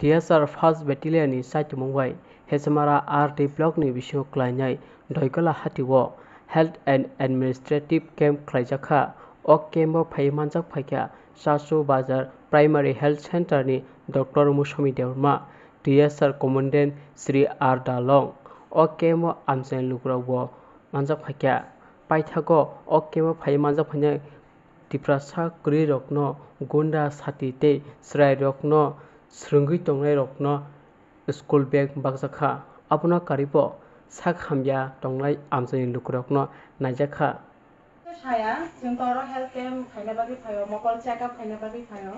DSR First Battalion ni site mongwai Hesamara RD block ni bisho klainyai doigala hatiwo Health and Administrative Camp Klaijakha ok kemo phaimanjak phaikya Sasu Bazar Primary Health Center ni Dr. Mushomi Deurma DSR Commandant Sri R Dalong ok kemo amsen lukrawo manjak phaikya paithago ok kemo phaimanjak phainya Tiprasa kri rokno gunda sati te srai rokno srungui tongnai rokno school bag bakjakha abono karibo sak hamya tongnai amjani lukurokno naijakha saya जों तoro health camp खाइना बागै फायो मकल check up खाइना बागै फायो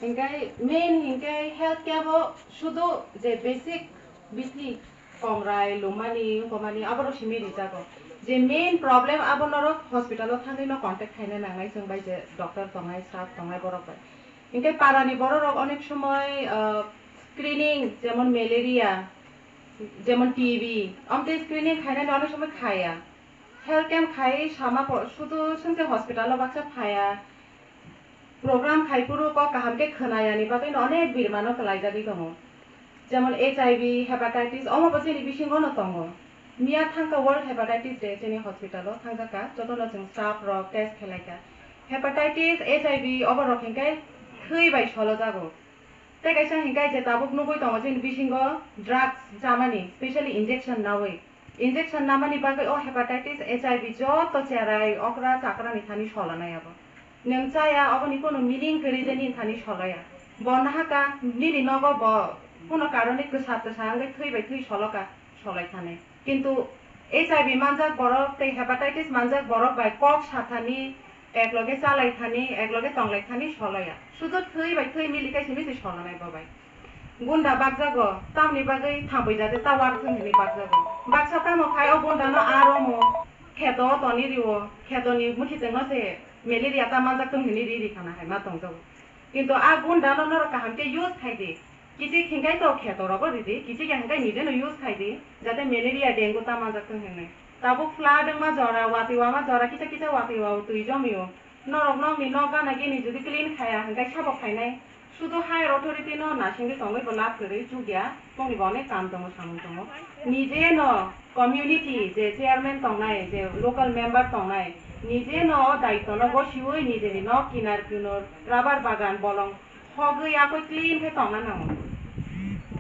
हिंगाय main हिंगाय health camp o शुधु जे basic बिथि कमराय लुमानि कमानि आबरो सिमिरि जागो जे main problem आबनरो hospital o थांगिनो contact खाइना नांनाय जों by J doctor तंगाय staff तंगाय बरक हिंगाय पारानि बरक अनेक समय screening जेमन malaria जेमन TB अमते screening खाइना अनेक समय खाया health camp खाई सामा शुधु संसे hospital o baksa phaya program खाइपुरु को काहामके खोनायानि बागै अनेक बिरमानो कलाइजादि दङ जेमन HIV hepatitis अमो बसेनि बिसिंगनो दङ मिया थांका world hepatitis day जोंनि hospital o थांजाका जतनो जों staff रो test खेलायका hepatitis HIV अबो रखिंकाय थैबाय सल जागो तेगायसा हिंकाय जे ताबुक नुगै दङ जोंनि बिसिंगो drugs जामानि specially injection नावै injection namani bagai oh hepatitis HIV joto cherai okra chakrani thani solana abo nengchaya aboni kono meaning keri jeni thani solaya bonhaka niri nogo bo kono karone kusat sangai theibai thei soloka solai thane kintu HIV manjak borok te hepatitis manjak borok bai kok sathani ekloge chalai thani ekloge tonglai thani solaya শুধু theibai thei milikai simi solanai babai Gunda bagjago tamni bagai thambai jate tawar thungni bagjago baksa tamo khai o gunda no aromo kheto toni riwo kheto ni muthi tengno se malaria ta manjak thungni ri khana hai ma tongjago kintu a gunda no nor kahamke use khaide kisi khingai to kheto rogo ridi kisi khingai nije no use khaide jate malaria dengue ta manjak thungni tabu flood ma jora watiwa ma jora kita kita watiwa tui jomio norok no mi no gana gini jodi clean khaya hingai sabok khainai শুধু higher authority ন নাসিংগে সঙ্গে লাভ করে চুগিয়া তংনি বনে কাম দङ সামন দङ নিজে ন community যে chairman তংনাই যে লোকাল মেম্বার তংনাই নিজে ন দায়িত্ব ন বসিওই নিজে ন কিনার কিনর রাবার বাগান বলং হগৈ আকই ক্লিন হে তংনা নাও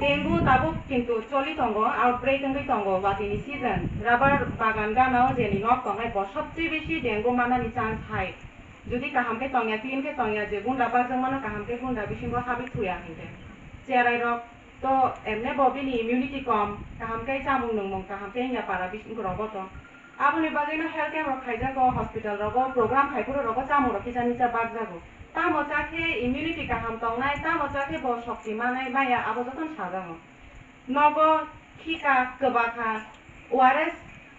ডেঙ্গু তাবো কিন্তু চলি দङ আউটব্রেক দङ দङ বাতিনি সিজন রাবার বাগান গানাও যেনি ন তংনাই সবচেয়ে বেশি ডেঙ্গু মানানি চান্স হাই যদি কাহামকে তংয়া তিনকে তংয়া যে গুন্ডা বাজং মানে কাহামকে গুন্ডা বিসিংগো হাবি থুয়া হিंगे চেরাই রক তো এমনে ববিনি ইমিউনিটি কম কাহামকে জামুং নংমং কাহামকে ইয়া পারা বিসিংগো রগো তো আবনি বাগैनो हेल्थ कैम्प रक खाइजागो हॉस्पिटल रगो प्रोग्राम खाइपुरो रगो जामु रखि जानिचा बागजागो तामो जाखे इमिउनिटी काहाम तंनाय तामो जाखे ब शक्ति मानाय माया आबो जतन साजागो नगो खिका गबाखा ओआरएस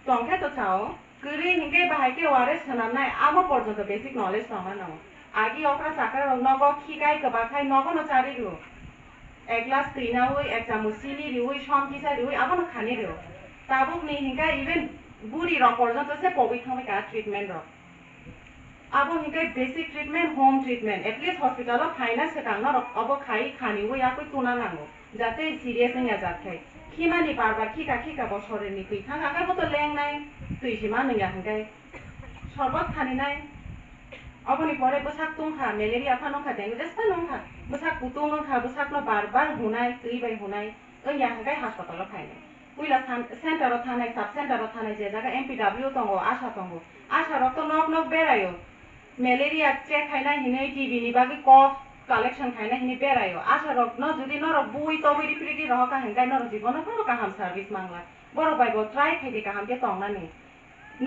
तंखे तो चाओ Kiri hingga bahaya waris senamnai amo porjoto basic knowledge sama namo. Agi okra sakar nogo kikai kebakai nogo no cari dulu. Ek glass krina hui, ek jamu sili hui, shom kisa hui, amo no khani dulu. Tabuk ni hingga even buri ro porjoto se covid home ka treatment ro. Abo hingga basic treatment, home treatment. At least hospital of finance se kang no abo khai khani hui aku tuna nango. Jate serious nya jatai. Kimani barbar kika bosore ni kui thang akai boto leng nai tui sima nung ya hangkai sorbot khani nai aboni pore bosak tungkha malaria phanong kha dengue jesta nongkha bosak putung nongkha bosak no barbar hunai tui bai hunai oi ya hangkai hospital khai nai puila center o thanai sub center o thanai je jaga MPW tongo asha rok to nok berayo malaria check khainai hinai TB ni bagi cough collection खाइना हिनी बेरायो आशा रक न जुदी नरक बुई तबेरी pretty रहका हंगाय नरक जीवन कोनो काहाम service मांगला बरो बाइबो ट्राई खाइदि काहाम के तंगना नि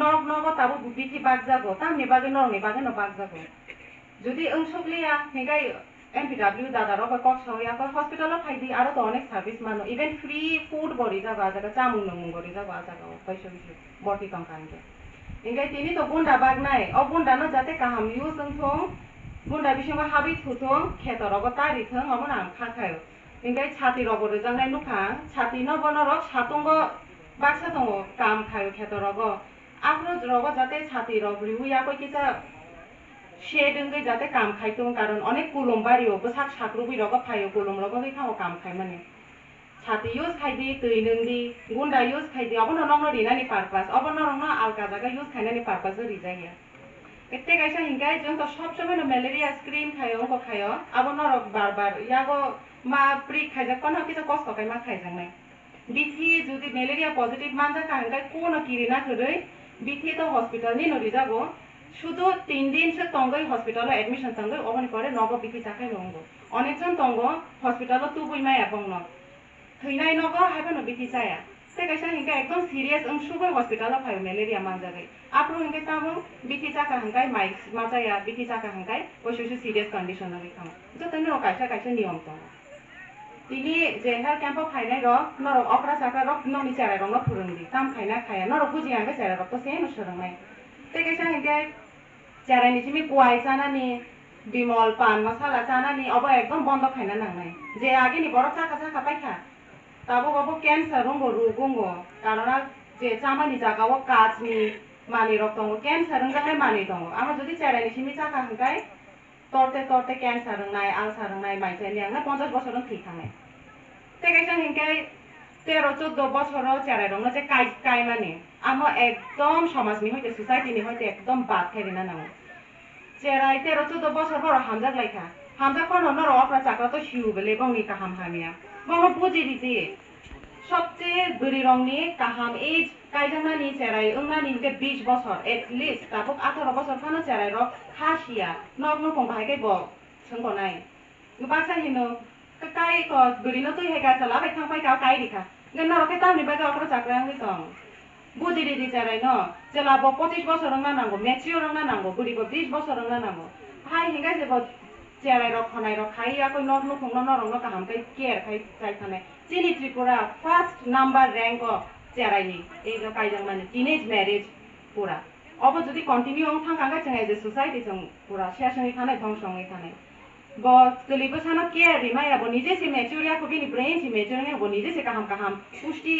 नक नग ताबो बिथि बाग जागो तामनि बागे नरनि बागे न बाग जागो जुदी ओंसोगलिया हंगाय MPW दादा रक कक सया को हॉस्पिटल खाइदि आरो तो अनेक सर्भिस मानो इवन फ्री फूड बरि जागा जागा चामुं नमुं बरि जागा जागा पैसो बिसो बर्ती तंकांगे हंगाय तिनि तो गुंडा बाग नाय अ गुंडा न जाते काहाम use ओंथों Gunda bisingo habi thutong kheto rogo tari thong amon ang khakhayo ingai chati rogo rejangnai nukhang chati no bono rok satungo baksa tongo kam khayo kheto rogo afro rogo jate chati rog riuya koi kita সে ডেঙ্গে যাতে কাম খাইতো কারণ অনেক coulomb বাড়িও বসাক সাকরুবি রগ খাইও coulomb রগ খাও কাম খাই মানে ছাতি ইউজ খাইদি তৈ নন্দি গুন্ডা ইউজ খাইদি অবন নং রিনানি পারপাস অবন নং আলকা জায়গা ইউজ খাইনানি পারপাস রিজাইয়া এতে গাইসা হিংগাই जों তো সব সময় ম্যালেরিয়া স্ক্রিন খাইও অঙ্ক খাইও আবন নরক বারবার ইয়াগো মা প্রি খাইজা কোন কিছু কষ্ট খাই মা খাইজাংনাই বিথি যদি ম্যালেরিয়া পজিটিভ মানজা কাহাঙ্গাই কোন কিরিনা থৈ বিথি তো হসপিটাল নি নরি যাবো শুধু 3 দিন সে তঙ্গই হসপিটালে এডমিশন তঙ্গই অবনি করে নগ বিথি চাকাই নঙ্গ অনেকজন তঙ্গ হসপিটালে তুবুই মাই এবং ন থৈনাই নগ হাইবানো বিথি চায়া সে গাইসা হিংगा एकदम সিরিয়াস সুবই হসপিটালে ফাই ম্যালেরিয়া মানজাগাই আপরো হিংগে তামো বিথি চাকা হাঙ্গাই মাইক মাজায়া বিথি চাকা হাঙ্গাই ওইসুসু সিরিয়াস কন্ডিশন নবি খাম তো তৈন কাইসা কাইসা নিয়ম তঙ্গ তিনি যে হেলথ ক্যাম্প ফাইনাই রক নরক অপরা চাকা রক ননি চারাই রক ফুরুंदी কাম খাইনা খায়া নরক বুজি হাঙ্গে চারাই রক তো সেম সরंनाय ते गाइसा हिंगे चाराय निसिमी कुआय जानानि बिमल पान मसाला जानानि अब एकदम बन्द खाइना नांनाय जे आगे नि बड़ चाका चाका पाइखा ताबो बाबो कैंसर रंगो रुगुंगो कारणा जे चामानि जागाव काजनि मानि रक दङ कैंसर रंगाय मानि दङ आमा जदि चाराय निसिमी चाका हांगाय तर्ते तर्ते कैंसर रंनाय आलसार रंनाय माइथायनि आंना 50 बছर थैखांनाय ते गाइसा हिंगे 13-14 বছর চারাই রং যে কাই মানে আমো একদম সমাজনি হইতে সোসাইটিনি হইতে একদম বাদ খাইনা নাও চারাই 13-14 বছর বড় হামজা লাইখা হামজা কোন নর অপরা চাকরা তো শিউ বলে বংনি কাহাম হামিয়া বং বুঝি দিছি সবচেয়ে বুড়ি রংনি কাহাম এজ কাইজামানি চারাই উংনানি কে 20 বছর এট লিস্ট তাবক 18 বছর ফানো চারাই রক খাসিয়া নগ্ন পং ভাইকে ব সঙ্গনাই বাসা Hino kai ko buri no tu hega chala bai thang bai ka kai dikha ngen no ke tam ni ba ka okra chakra ngi tong buji di charai no chala bo 25 বছর rang na nango mature rang na nango buri bo 20 বছর rang na nango hai hinga je bo charai rok khanai rok khai ya koi nok no khong no rong no ka ham kai care khai chai khane chini tripura first number rank of charai ni ei jo kai jang mane teenage marriage pura obo jodi continue ong thang kanga changai je society jong pura sia sangi khane thong sangi khane बस कलिबो सानो care रिमाया बो निजे से मेच्योरिया को बिनि brain से मेच्योरिया बो निजे से काहाम पुष्टि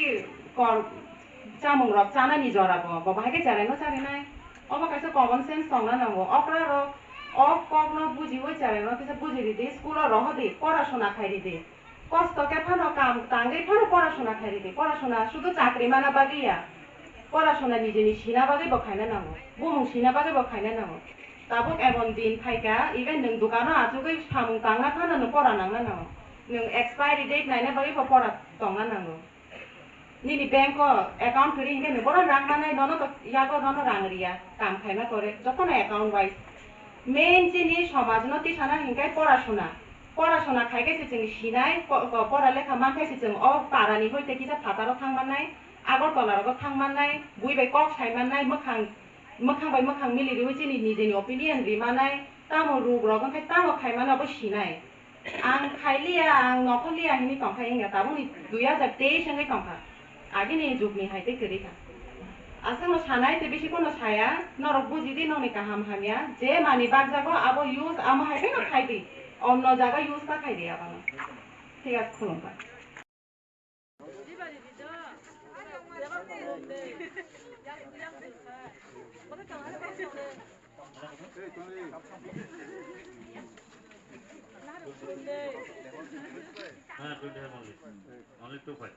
कर चामुं रक चाना नि जरा बो बाहाके चारे न चारे नाय अब कासे कमन सेंस तंगना नांगो अकरा र अ कगनो बुझिबो चारे न किसे बुझि दि स्कुल रह दे पढ़ाशोना खाइरि दे कष्ट के फानो काम तांगे फानो पढ़ाशोना खाइरि दे पढ़ाशोना शुधु चाकरी माना बागिया पढ़ाशोना निजेनि सिना बागे बो खाइना नांगो बुमुं सिना बागे बो खाइना नांगो ताबुक एबन दिन फाइका इभेन नों दुकानाव आजुगै सामुं तांना फानो नों परा नांना नांगो नों एक्सपायरि डेट नायना बागै परा तंना नांगो निनि बैंक अकाउंट करि हिंगे नों बरा रां नानै ननो तो यागो ननो रां रिया काम खाइना करे जतन अकाउंट वाइज मेन जिनि समाज नति साना हिंगे पढ़ाशोना खाइगे से जों सिनाय परा लेखा मानखायसे जों अ पारानि होइते किसा फाताराव थांमानाय आगरतलाराव थांमानाय बुइबाय कक साइमानाय मोखां बाय मोखां मिलिरि होइसिनि निजेनि ओपिनियन रिमानाय तामो रुग रगन खाय तामो खायमाना बो सिनाय आं खाइलिया आं नखलिया हिनि तंखाय इंगा ताबुनि 2023 संगे तंखा आगिनि जुगनि हाइते करिखा आसानो सानाय ते बेसि कोनो साया नरक बुजिदि ननि काहाम हामिया जे मानि बागजागो आबो यूज आम हाइते न खाइदि অন্য জায়গা यूज का खाइदि आबानो ठीक আছে खुलुमबाय Only 2.5.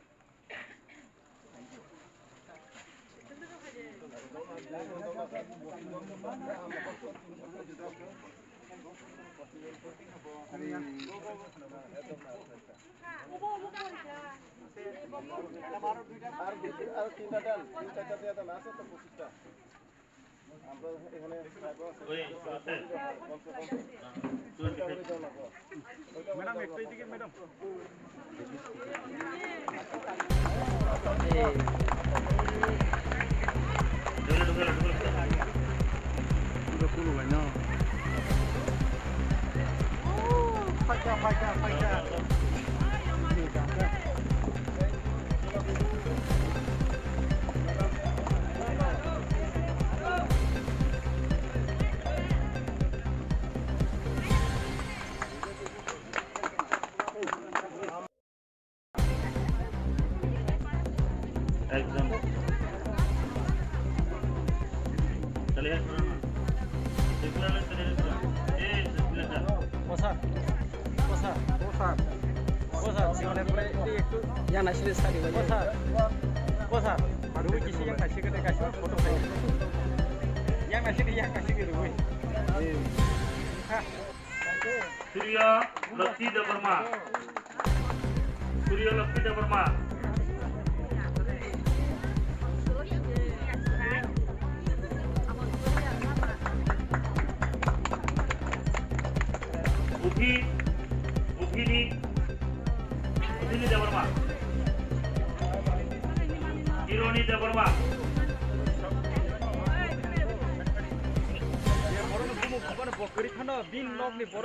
मैडम एक टिकट मैडम एकदम चलिए yang nasi sari banyak. Surya Lakshmi Devarma. Surya Lakshmi Devarma. Uthini Devarma. Ironi Devarma.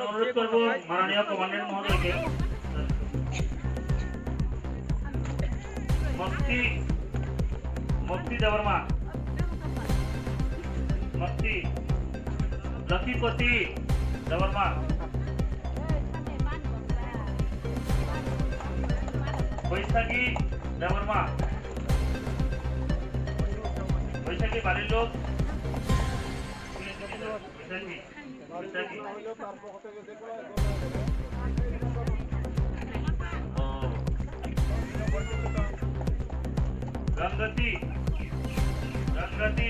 अनुरोध करबो माननीय कमांडेंट महोदय के मुफ्ती देवर्मा मुफ्ती लखीपति देवर्मा बैशाखी देवर्मा बैशाखी बाड़ीर लोक गंगती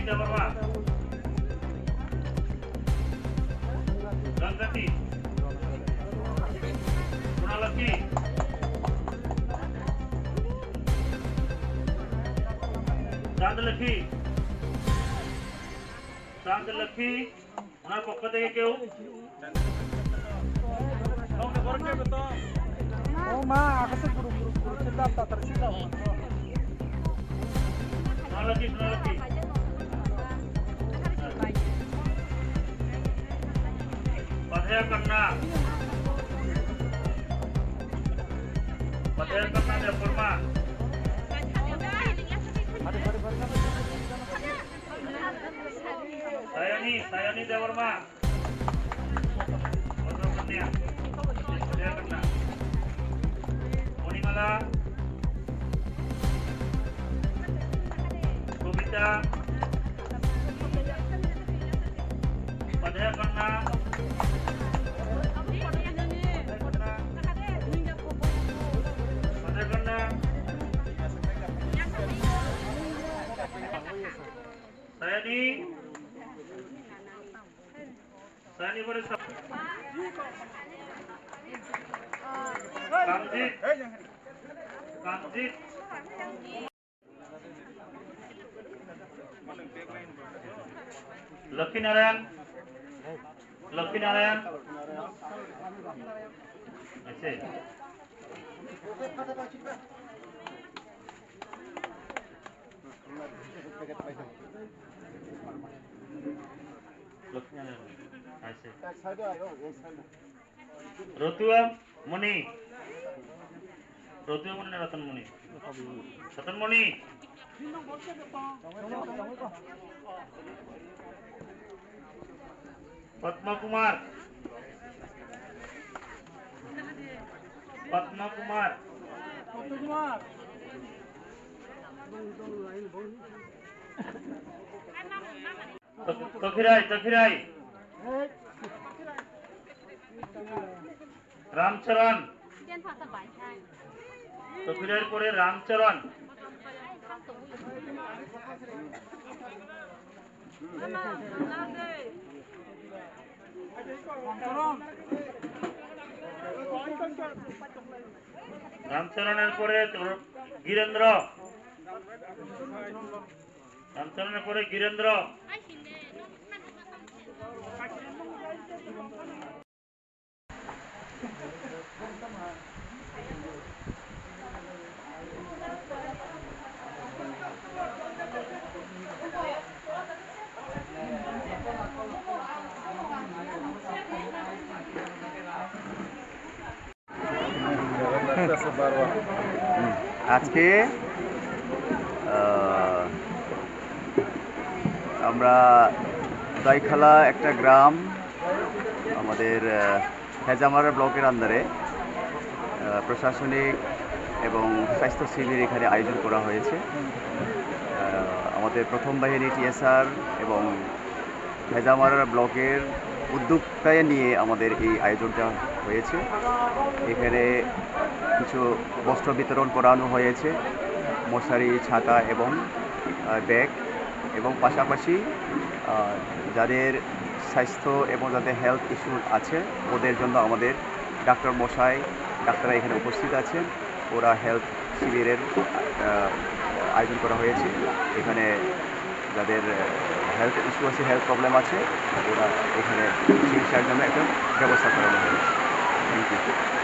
देवर्मा गंगती गुणालक्ष्मी चांदलक्ष्मी ওনার পক্ষ থেকে কেউ पथया कन्या Debbarma Sayani Devarma Monimala Kubita Padhaya Kanna Sayani boleh Kamjit Lakshmi Narayan अच्छा Rotua Muni Ratan Muni Padma Kumar Tokhirai Ramcharan Tokhirai pore Ramcharan Ramcharan pore Girendra Ramcharan pore Girendra আজকে আমরা দাইখালা একটা গ্রাম আমাদের হেজামারা ব্লকের আন্ডারে প্রশাসনিক এবং স্বাস্থ্য শিবির এখানে আয়োজন করা হয়েছে। আমাদের প্রথম বাহিনী টিএসআর এবং হেজামারা ব্লকের উদ্যোগটায় নিয়ে আমাদের এই আয়োজনটা হয়েছে। এখানে কিছু বস্ত্র বিতরণ করানো হয়েছে, মশারি, ছাতা এবং ব্যাগ, এবং পাশাপাশি যাদের স্বাস্থ্য এবং যাদের হেলথ ইস্যু আছে ওদের জন্য আমাদের ডাক্তাররা এখানে উপস্থিত আছেন। ওরা হেলথ শিবিরের আয়োজন করা হয়েছে। এখানে যাদের হেলথ ইস্যু আছে, হেলথ প্রবলেম আছে, ওরা এখানে চিকিৎসার জন্য একটা ব্যবস্থা করানো হয়েছে। Thank you.